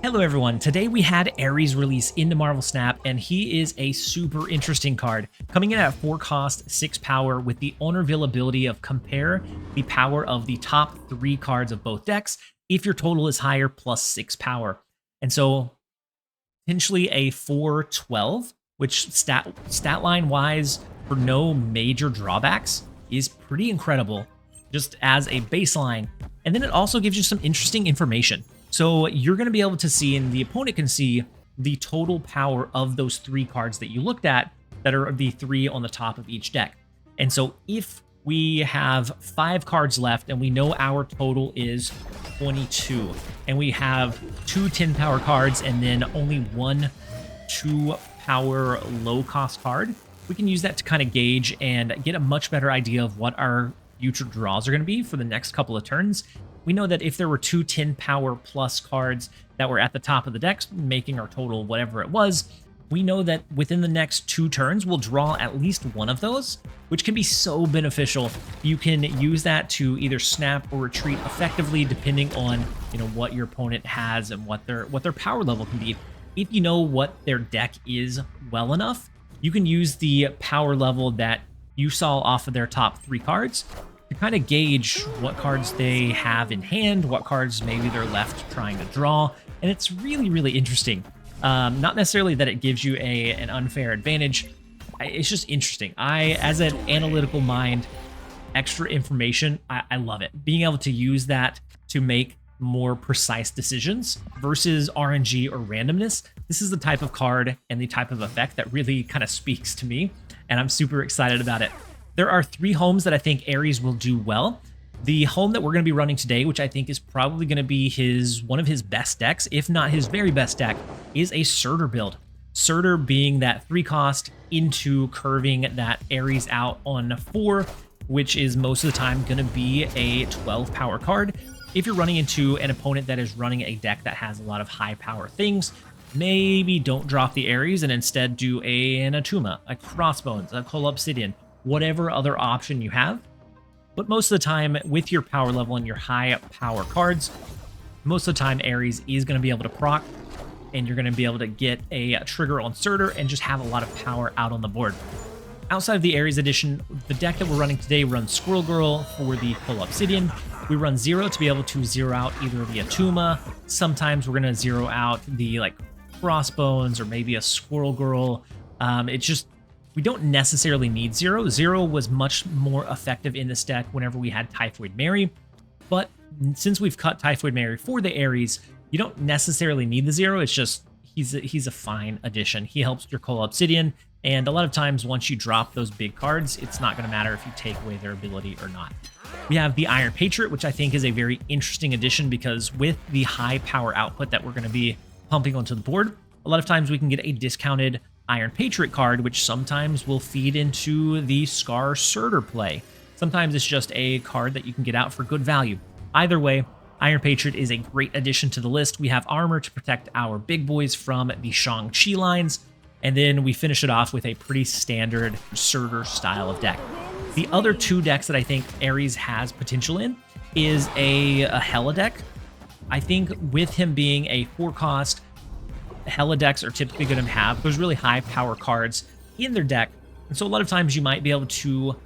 Hello everyone, today we had ARES release into Marvel Snap, and he is a super interesting card, coming in at 4 cost, 6 power, with the owner reveal ability of compare the power of the top 3 cards of both decks if your total is higher plus 6 power. And so potentially a 4-12, which stat line wise for no major drawbacks is pretty incredible just as a baseline. And then it also gives you some interesting information. So you're going to be able to see, and the opponent can see, the total power of those 3 cards that you looked at that are the 3 on the top of each deck. And so if we have 5 cards left and we know our total is 22, and we have 2 10 power cards and then only 1 2 power low cost card, we can use that to kind of gauge and get a much better idea of what our future draws are going to be for the next couple of turns. We know that if there were 2 10 power plus cards that were at the top of the decks, making our total whatever it was, we know that within the next 2 turns, we'll draw at least one of those, which can be so beneficial. You can use that to either snap or retreat effectively, depending on what your opponent has and what their power level can be. If you know what their deck is well enough, you can use the power level that you saw off of their top 3 cards to kind of gauge what cards they have in hand, what cards maybe they're left trying to draw, and it's really, really interesting. Not necessarily that it gives you an unfair advantage. It's just interesting. As an analytical mind, extra information, I love it. Being able to use that to make more precise decisions versus RNG or randomness. This is the type of card and the type of effect that really kind of speaks to me, and I'm super excited about it. There are 3 homes that I think ARES will do well. The home that we're going to be running today, which I think is probably going to be one of his best decks, if not his very best deck, is a Surtur build. Surtur being that 3 cost into curving that ARES out on 4, which is most of the time going to be a 12 power card. If you're running into an opponent that is running a deck that has a lot of high power things, maybe don't drop the ARES and instead do an Atuma, a Crossbones, a Obsidian, whatever other option you have. But most of the time, with your power level and your high power cards, most of the time ARES is going to be able to proc, and you're going to be able to get a trigger on Surtur and just have a lot of power out on the board. Outside of the ARES edition, the deck that we're running today runs Squirrel Girl for the Obsidian. We run 0 to be able to zero out either the Atuma. Sometimes we're going to zero out the Crossbones or maybe a Squirrel Girl. It's just, we don't necessarily need 0. 0 was much more effective in this deck whenever we had Typhoid Mary, but since we've cut Typhoid Mary for the ARES, you don't necessarily need the 0. It's just he's a fine addition. He helps your Obsidian, and a lot of times once you drop those big cards, it's not going to matter if you take away their ability or not. We have the Iron Patriot, which I think is a very interesting addition because with the high power output that we're going to be pumping onto the board, a lot of times we can get a discounted Iron Patriot card, which sometimes will feed into the Scar Surtur play. Sometimes it's just a card that you can get out for good value. Either way, Iron Patriot is a great addition to the list. We have armor to protect our big boys from the Shang-Chi lines, and then we finish it off with a pretty standard Surtur style of deck. The other 2 decks that I think ARES has potential in is a Hela deck. I think with him being a 4 cost, Hela decks are typically going to have those really high power cards in their deck. And so a lot of times you might be able to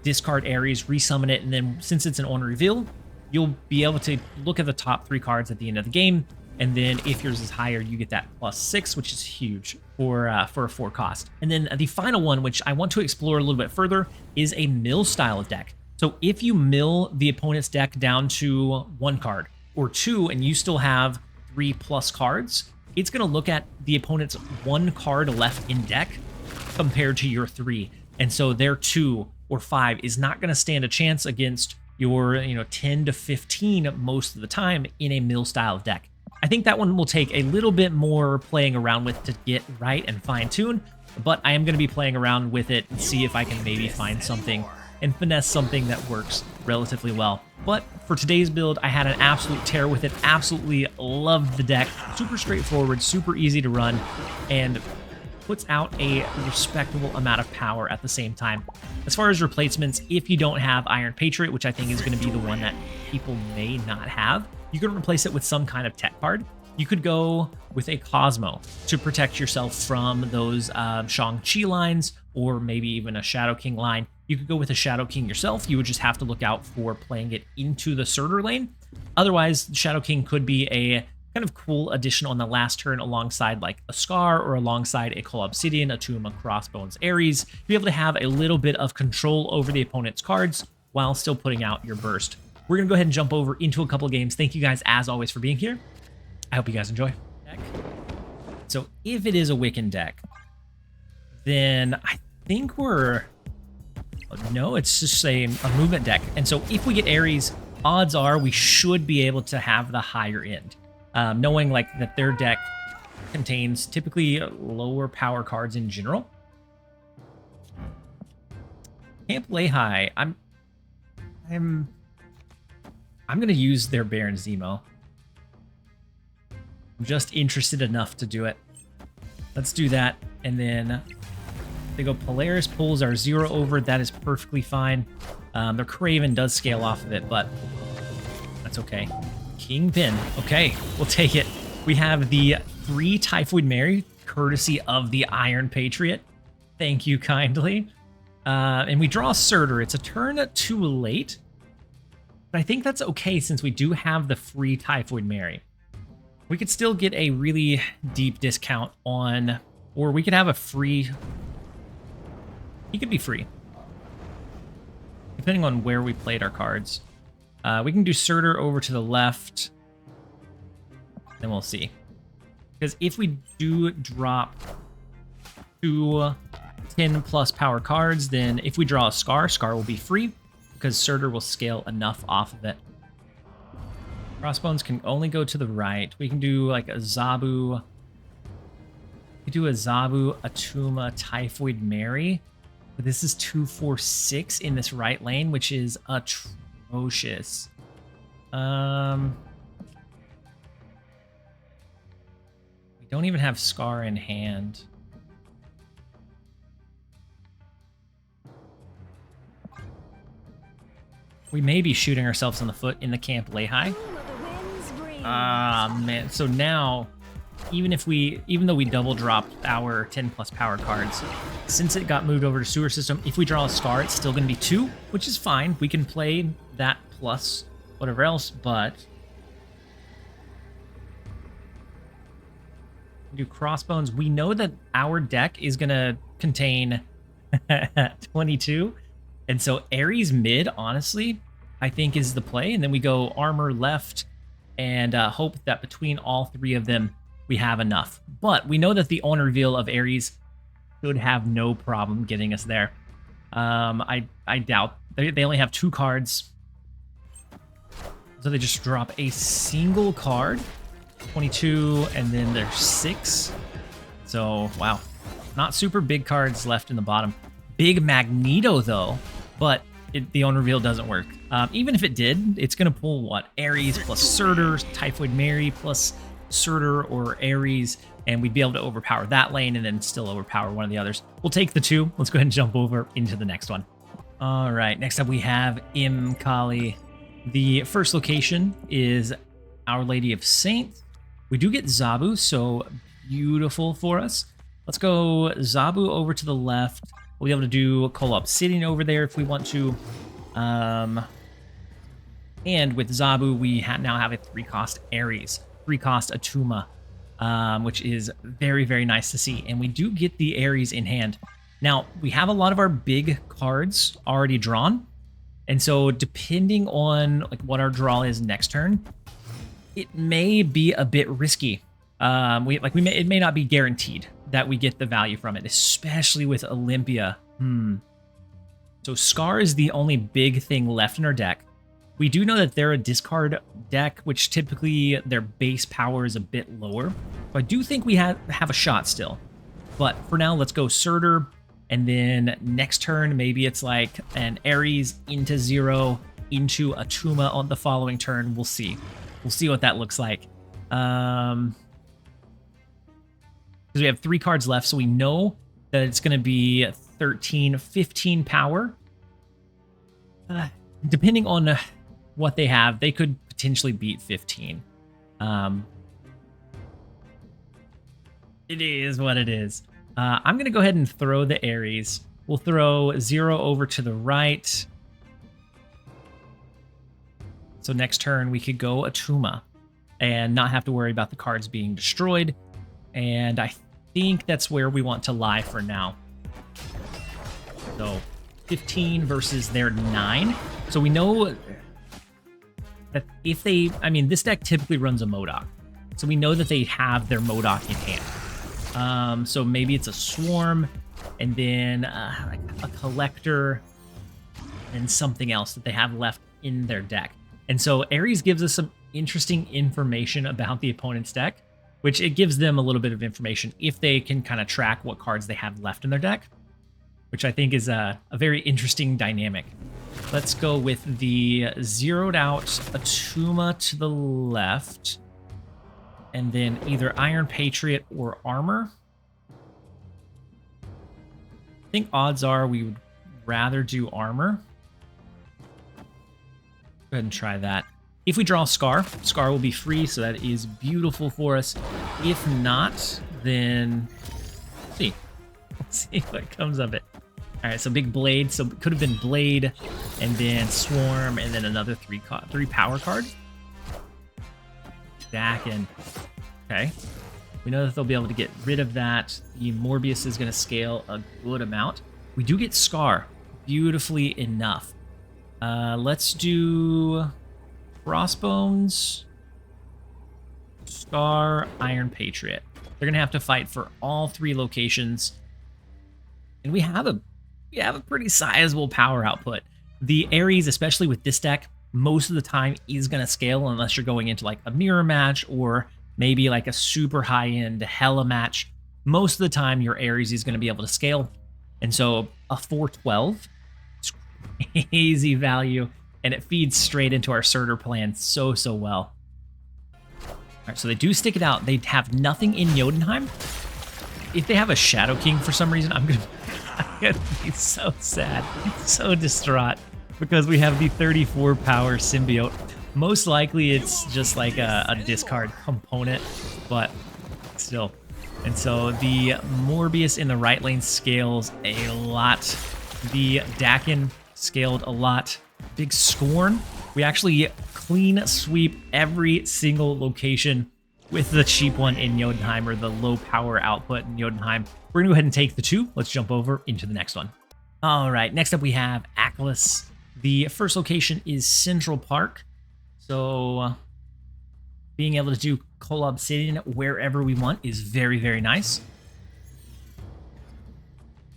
discard ARES, resummon it, and then since it's an owner reveal, you'll be able to look at the top 3 cards at the end of the game. And then if yours is higher, you get that +6, which is huge for a 4 cost. And then the final one, which I want to explore a little bit further, is a mill style of deck. So if you mill the opponent's deck down to 1 card or 2, and you still have 3+ cards, it's going to look at the opponent's 1 card left in deck compared to your 3. And so their 2 or 5 is not going to stand a chance against your 10 to 15 most of the time in a mill style of deck. I think that one will take a little bit more playing around with to get right and fine tune, but I am going to be playing around with it and see if I can maybe find something and finesse something that works relatively well. But for today's build, I had an absolute tear with it. Absolutely loved the deck. Super straightforward, super easy to run, and puts out a respectable amount of power at the same time. As far as replacements, if you don't have Iron Patriot, which I think is going to be the one that people may not have, you can replace it with some kind of tech card. You could go with a Cosmo to protect yourself from those Shang-Chi lines, or maybe even a Shadow King line. You could go with a Shadow King yourself. You would just have to look out for playing it into the Surtur lane. Otherwise, Shadow King could be a kind of cool addition on the last turn alongside like a Scar or alongside a Call Obsidian, a Tomb of Crossbones, Ares. Be able to have a little bit of control over the opponent's cards while still putting out your burst. We're going to go ahead and jump over into a couple of games. Thank you guys, as always, for being here. I hope you guys enjoy. So if it is a Wiccan deck, then I think we're... No, it's just a movement deck. And so if we get Ares, odds are we should be able to have the higher end. Knowing like that their deck contains typically lower power cards in general. Camp Lehi, I'm going to use their Baron Zemo. I'm just interested enough to do it. Let's do that. And then they go Polaris pulls our 0 over. That is perfectly fine. Their Craven does scale off of it, but that's okay. Kingpin. Okay, we'll take it. We have the 3 Typhoid Mary, courtesy of the Iron Patriot. Thank you kindly. And we draw Surtur. It's a turn too late. But I think that's okay since we do have the free Typhoid Mary. We could still get a really deep discount on, or we could have a free. He could be free, depending on where we played our cards. We can do Surtur over to the left, and we'll see. Because if we do drop 2 10+ power cards, then if we draw a Scar, Scar will be free, because Surtur will scale enough off of it. Crossbones can only go to the right. We can do like a Zabu. We do a Zabu, Atuma, Typhoid Mary. But this is 2-4-6 in this right lane, which is atrocious. We don't even have Scar in hand. We may be shooting ourselves in the foot in the Camp Lehi. Ah, man. So now, even though we double dropped our 10+ power cards, since it got moved over to Sewer System, if we draw a Scar, it's still going to be 2, which is fine. We can play that plus whatever else, but do Crossbones. We know that our deck is going to contain 22, and so Ares mid, honestly, I think is the play, and then we go Armor left and hope that between all 3 of them we have enough. But we know that the on reveal of Ares should have no problem getting us there. I doubt. They only have 2 cards. So they just drop a single card. 22, and then there's 6. So, wow. Not super big cards left in the bottom. Big Magneto, though. But the on reveal doesn't work. Even if it did, it's going to pull, what? Ares plus Surtur, Typhoid Mary plus Surtur or Ares, and we'd be able to overpower that lane and then still overpower one of the others. We'll take the 2. Let's go ahead and jump over into the next one. All right, next up we have Imali. The first location is Our Lady of Saints. We do get Zabu, so beautiful for us. Let's go Zabu over to the left. We'll be able to do Call Obsidian over there if we want to. And with Zabu, we now have a 3-cost Ares, 3-cost Atuma, which is very, very nice to see. And we do get the Ares in hand. Now, we have a lot of our big cards already drawn. And so depending on like what our draw is next turn, it may be a bit risky. It may not be guaranteed that we get the value from it, especially with Olympia. So Scar is the only big thing left in our deck. We do know that they're a discard deck, which typically their base power is a bit lower. So I do think we have a shot still. But for now, let's go Surtur. And then next turn, maybe it's like an Ares into 0, into Atuma on the following turn. We'll see. We'll see what that looks like. Because we have 3 cards left, so we know that it's going to be 13, 15 power. Depending on what they have, they could potentially beat 15. It is what it is. I'm going to go ahead and throw the Ares. We'll throw 0 over to the right. So next turn, we could go Atuma and not have to worry about the cards being destroyed. And I think that's where we want to lie for now. So 15 versus their 9. So we know that if they... I mean, this deck typically runs a Modok. So we know that they have their Modok in hand. So maybe it's a Swarm, and then like a Collector, and something else that they have left in their deck. And so Ares gives us some interesting information about the opponent's deck, which it gives them a little bit of information if they can kind of track what cards they have left in their deck, which I think is a very interesting dynamic. Let's go with the zeroed out Atuma to the left, and then either Iron Patriot or Armor. I think odds are we would rather do Armor. Go ahead and try that. If we draw Scar, Scar will be free, so that is beautiful for us. If not, then let's see. Let's see what comes of it. All right, so big Blade. So it could have been Blade, and then Swarm, and then another three power card. Dakin. Okay. We know that they'll be able to get rid of that. The Morbius is going to scale a good amount. We do get Scar, beautifully enough. Let's do Crossbones, Scar, Iron Patriot. They're going to have to fight for all 3 locations. And we have a pretty sizable power output. The Ares, especially with this deck, most of the time is going to scale unless you're going into like a mirror match or maybe like a super high-end Hella match. Most of the time, your Ares is going to be able to scale. And so a 412 is crazy value, and it feeds straight into our Surtur plan so well. All right, so they do stick it out. They have nothing in Jotunheim. If they have a Shadow King for some reason, I'm gonna be so sad, so distraught, because we have the 34 power symbiote. Most likely it's just like a discard component, but still. And so the Morbius in the right lane scales a lot. The Dakin scaled a lot. Big Scorn. We actually clean sweep every single location with the cheap one in Jotunheim, or the low power output in Jotunheim. We're gonna go ahead and take the 2. Let's jump over into the next one. All right, next up we have Aklis. The first location is Central Park. So being able to do Coal Obsidian wherever we want is very nice.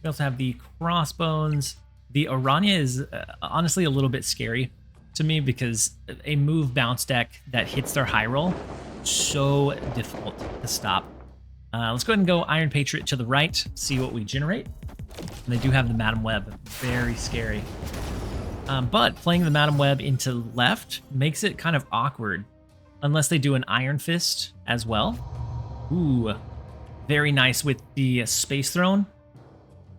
We also have the Crossbones. The Aranya is honestly a little bit scary to me because a move bounce deck that hits their high roll, so difficult to stop. Let's go ahead and go Iron Patriot to the right, see what we generate. And they do have the Madam Web, very scary. But playing the Madam Web into left makes it kind of awkward, unless they do an Iron Fist as well. Ooh, very nice with the Space Throne.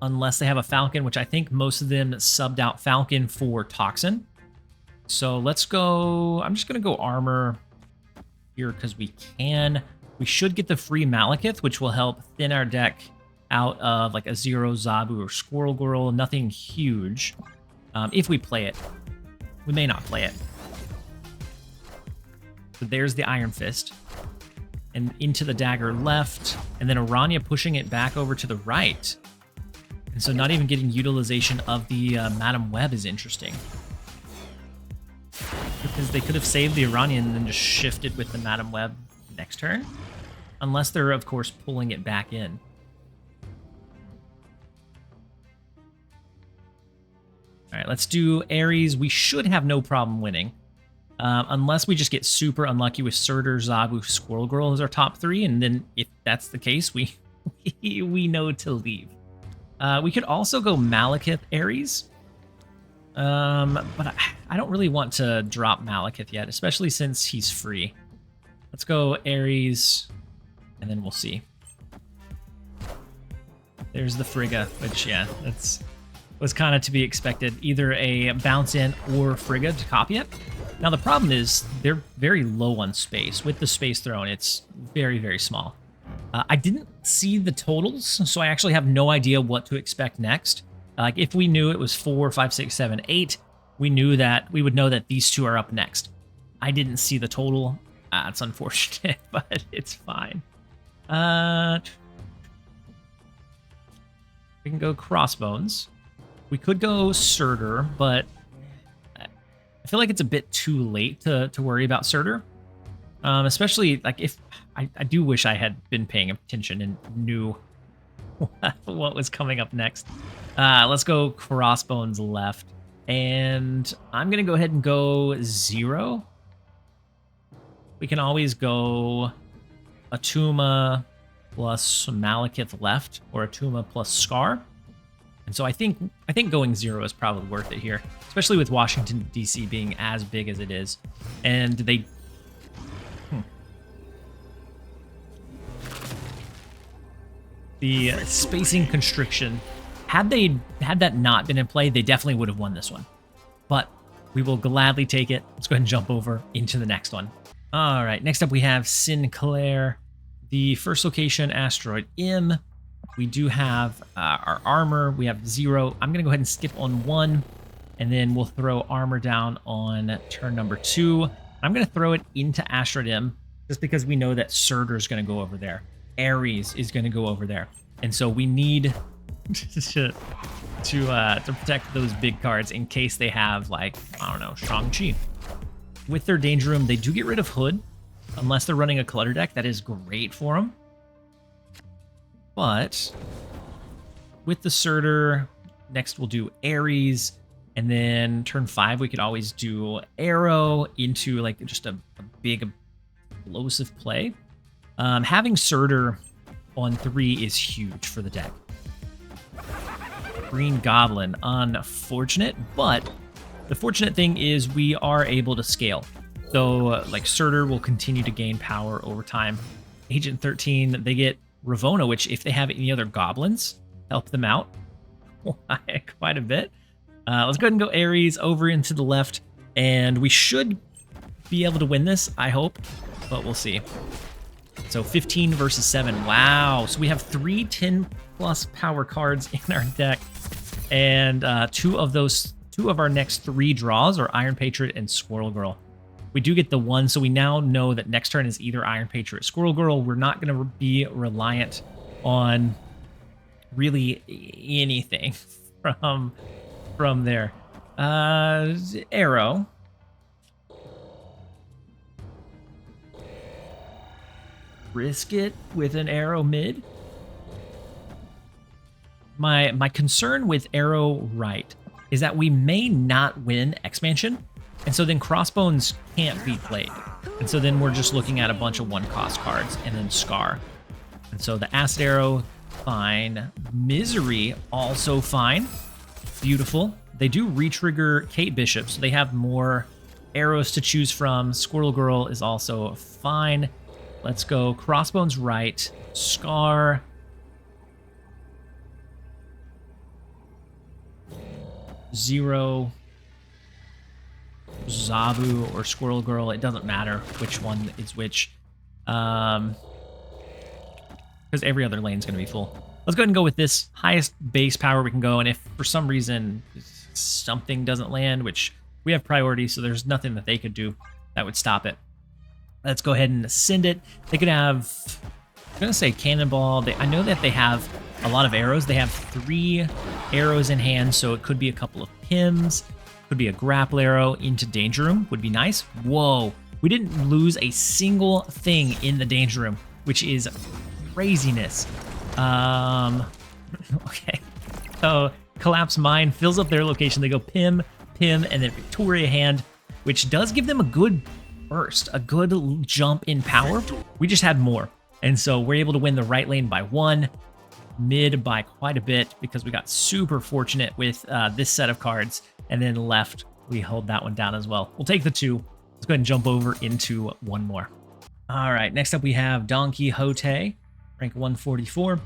Unless they have a Falcon, which I think most of them subbed out Falcon for Toxin. So let's go... I'm just going to go Armor here because we can. We should get the free Malekith, which will help thin our deck out of like a Zero Zabu or Squirrel Girl. Nothing huge. If we play it. We may not play it. So there's the Iron Fist. And into the dagger left. And then Aranya pushing it back over to the right. And so not even getting utilization of the Madam Web is interesting. Because they could have saved the Aranya and then just shifted with the Madam Web next turn. Unless they're, of course, pulling it back in. All right, let's do Ares. We should have no problem winning. Unless we just get super unlucky with Surtur, Zabu, Squirrel Girl as our top 3. And then if that's the case, we know to leave. We could also go Malekith Ares. But I don't really want to drop Malekith yet, especially since he's free. Let's go Ares, and then we'll see. There's the Frigga, which, yeah, was kind of to be expected. Either a bounce in or Frigga to copy it. Now, the problem is they're very low on space. With the Space Throne, it's very small. I didn't see the totals, so I actually have no idea what to expect next. Like if we knew it was 4, 5, 6, 7, 8, we would know that these two are up next. I didn't see the total. It's unfortunate, but it's fine. We can go Crossbones. We could go Surtur, but I feel like it's a bit too late to worry about Surtur. Especially like if I do wish I had been paying attention and knew what was coming up next. Let's go Crossbones left. And I'm going to go ahead and go 0. We can always go Atuma plus Malekith left, or Atuma plus Scar. And so I think going 0 is probably worth it here, especially with Washington, D.C. being as big as it is. And they... The spacing constriction, had that not been in play, they definitely would have won this one. But we will gladly take it. Let's go ahead and jump over into the next one. All right, next up we have Sinclair. The first location, Asteroid M. We do have our armor. We have 0. I'm going to go ahead and skip on 1, and then we'll throw armor down on turn number 2. I'm going to throw it into Asteroid M just because we know that Surtur is going to go over there. ARES is going to go over there. And so we need to protect those big cards in case they have, like, I don't know, Shang-Chi. With their Danger Room, they do get rid of Hood. Unless they're running a clutter deck, that is great for them. But with the Surtur, next we'll do ARES. And then turn 5, we could always do Arrow into like just a big explosive play. Having Surtur on 3 is huge for the deck. Green Goblin, unfortunate, but the fortunate thing is we are able to scale. So like Surtur will continue to gain power over time. Agent 13, they get Ravona, which if they have any other goblins, help them out quite a bit. Let's go ahead and go ARES over into the left, and we should be able to win this, I hope, but we'll see. So 15 versus 7. Wow. So we have 3 10+ power cards in our deck. And two of our next 3 draws are Iron Patriot and Squirrel Girl. We do get the 1, so we now know that next turn is either Iron Patriot or Squirrel Girl. We're not going to be reliant on really anything from there. Arrow. Risk it with an Arrow mid. My concern with Arrow right is that we may not win Expansion, and so then Crossbones can't be played. And so then we're just looking at a bunch of 1-cost cards and then Scar. And so the Acid Arrow, fine. Misery, also fine. Beautiful. They do retrigger Kate Bishop, so they have more arrows to choose from. Squirrel Girl is also fine. Let's go Crossbones right, Scar. Zero, Zabu or Squirrel Girl. It doesn't matter which one is which. Because every other lane is going to be full. Let's go ahead and go with this highest base power we can go. And if for some reason something doesn't land, which we have priority, so there's nothing that they could do that would stop it. Let's go ahead and send it. They could have, I'm going to say Cannonball. I know that they have a lot of arrows. They have 3 arrows in hand, so it could be a couple of Pims. Could be a grapple arrow into Danger Room. Would be nice. Whoa. We didn't lose a single thing in the Danger Room, which is craziness. Okay. So Collapse Mine fills up their location. They go Pim, and then Victoria Hand, which does give them a good burst, a good jump in power. We just had more. And so we're able to win the right lane by 1, mid by quite a bit because we got super fortunate with this set of cards. And then left, we hold that one down as well. We'll take the 2. Let's go ahead and jump over into one more. All right, next up we have Don Quixote, rank 144.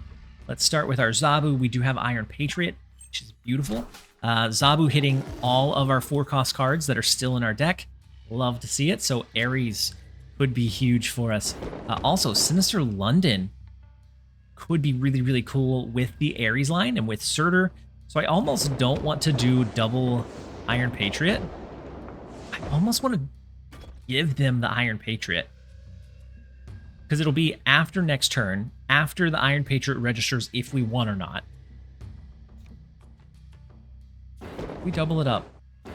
Let's start with our Zabu. We do have Iron Patriot, which is beautiful. Zabu hitting all of our 4-cost cards that are still in our deck. Love to see it. So ARES could be huge for us. Also, Sinister London could be really, really cool with the Ares line and with Surtur. So I almost don't want to do double Iron Patriot. I almost want to give them the Iron Patriot, because it'll be after next turn, after the Iron Patriot registers if we won or not. We double it up. I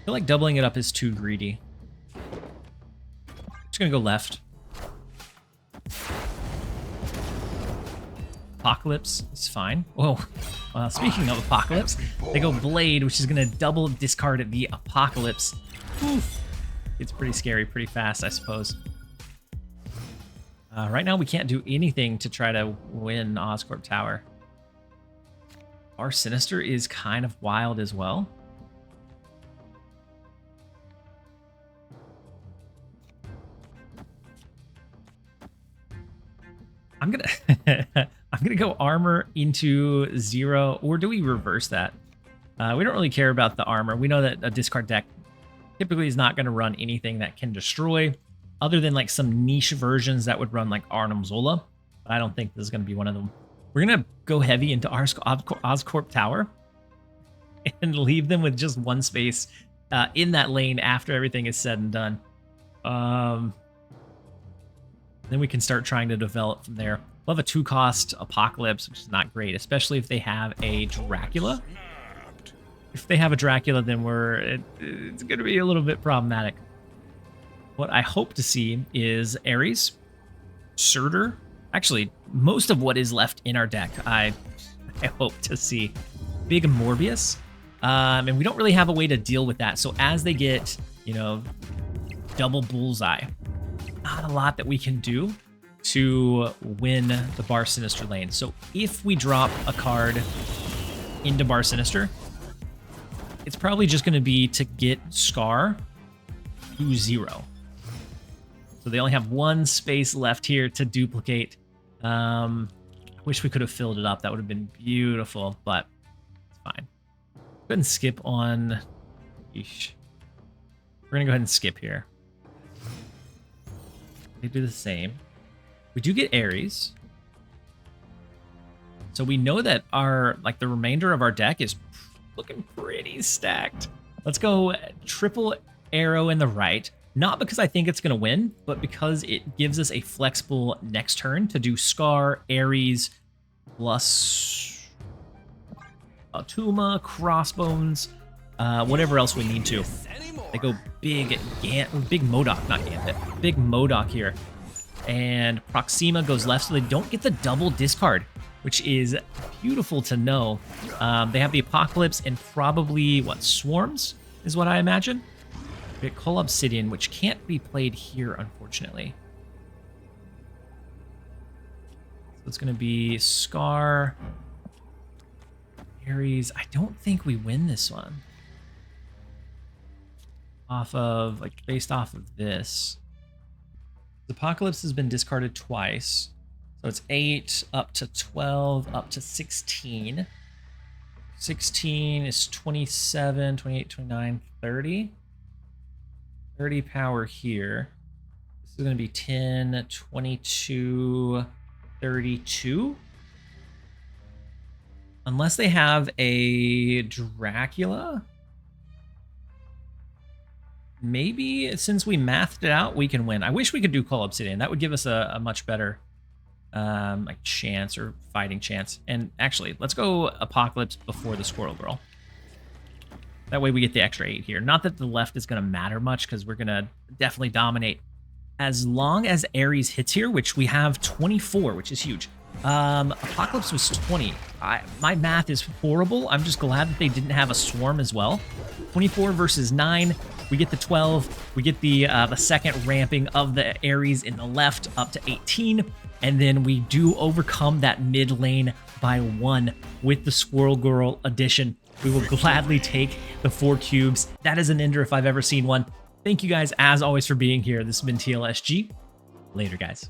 feel like doubling it up is too greedy. Just gonna go left. Apocalypse is fine. Whoa. Speaking of Apocalypse, they go Blade, which is gonna double discard the Apocalypse. Oof. It's pretty scary, pretty fast, I suppose. Right now, we can't do anything to try to win Oscorp Tower. Our Sinister is kind of wild as well. I'm gonna go armor into 0, or do we reverse that? We don't really care about the armor. We know that a discard deck typically is not gonna run anything that can destroy, other than like some niche versions that would run like Arnim Zola. But I don't think this is gonna be one of them. We're gonna go heavy into Oscorp Tower and leave them with just one space in that lane after everything is said and done. Then we can start trying to develop from there. We'll have a 2-cost Apocalypse, which is not great, especially if they have a Dracula. If they have a Dracula, then it's going to be a little bit problematic. What I hope to see is Ares, Surtur. Actually, most of what is left in our deck, I hope to see. Big Morbius. And we don't really have a way to deal with that. So as they get, you know, double Bullseye, not a lot that we can do to win the Bar Sinister lane. So if we drop a card into Bar Sinister, it's probably just going to be to get Scar to 0. So they only have one space left here to duplicate. I wish we could have filled it up. That would have been beautiful, but it's fine. Go ahead and skip on... Eesh. We're going to go ahead and skip here. They do the same. We do get Ares. So we know that the remainder of our deck is looking pretty stacked. Let's go triple arrow in the right. Not because I think it's going to win, but because it gives us a flexible next turn to do Scar, Ares, plus Tuma, Crossbones, whatever else we need to. They go big Modok, not Gambit. Big Modok here. And Proxima goes left, so they don't get the double discard, which is beautiful to know. They have the Apocalypse and probably, Swarms is what I imagine. We get Cull Obsidian, which can't be played here, unfortunately. So it's going to be Scar, Ares. I don't think we win this one. Based off of this. The Apocalypse has been discarded twice. So it's 8 up to 12 up to 16. 16 is 27, 28, 29, 30. 30 power here. This is going to be 10, 22, 32. Unless they have a Dracula. Maybe since we mathed it out, we can win. I wish we could do Cull Obsidian. That would give us a much better chance or fighting chance. And actually, let's go Apocalypse before the Squirrel Girl. That way we get the extra 8 here. Not that the left is going to matter much, because we're going to definitely dominate. As long as Ares hits here, which we have 24, which is huge. Apocalypse was 20. My math is horrible. I'm just glad that they didn't have a Swarm as well. 24 versus 9. We get the 12. We get the second ramping of the Ares in the left up to 18. And then we do overcome that mid lane by 1 with the Squirrel Girl addition. We will gladly take the 4 cubes. That is an ender if I've ever seen one. Thank you guys, as always, for being here. This has been TLSG. Later, guys.